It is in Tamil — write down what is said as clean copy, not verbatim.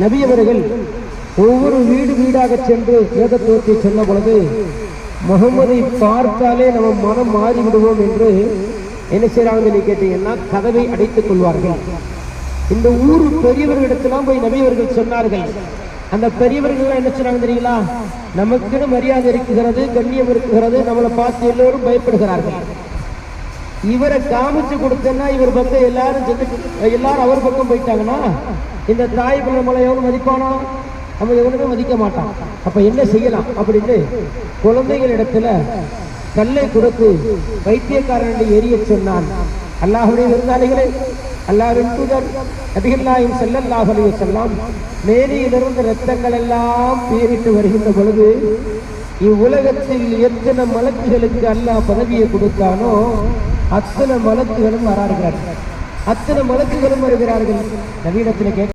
நபி அவர்கள் ஒவ்வொரு வீடு வீடாக சென்று ஏகத்துவத்தை சொன்ன பொழுது முகமதை பார்த்தாலே நம்ம மனம் மாறிவிடுவோம் என்று என்ன செய்யறாங்க கேட்டீங்கன்னா கதவை அடைத்துக் கொள்வார்கள். இந்த ஊர் பெரியவர்களிடத்திலாம் போய் நபி அவர்கள் சொன்னார்கள். அந்த பெரியவர்கள் என்ன சொன்னாங்க தெரியுங்களா? நமக்குன்னு மரியாதை இருக்கிறது, கண்ணியம் இருக்கிறது, நம்மளை பார்த்து எல்லோரும் பயப்படுகிறார்கள். இவரை காமிச்சு கொடுத்தேன்னா இவர் பக்கம் எல்லாரும் அவர் பக்கம் போயிட்டாங்கன்னா இந்த தாய் நம்மளை எவனும் மதிப்பானா? நம்ம எவனுமே மதிக்க மாட்டான். அப்ப என்ன செய்யலாம் அப்படின்னு குழந்தைகள் இடத்துல கல்லை கொடுத்து வைத்தியக்காரனை எரிய சொன்னான். அல்லாஹ்வுடைய விருந்தாளிகளே, அல்லாஹ்வின் தூதர் நபிகள் நாயகம் ஸல்லல்லாஹு அலைஹி வஸல்லம் மேனியிலிருந்து இரத்தங்கள் எல்லாம் பீரிட்டு வருகின்ற பொழுது இவ்வுலகத்தில் எத்தனை மலக்குகளுக்கு அல்லாஹ் பதவியை கொடுத்தானோ அத்தனை மலக்குகளும் வருகிறார்கள். நபியிடத்தில்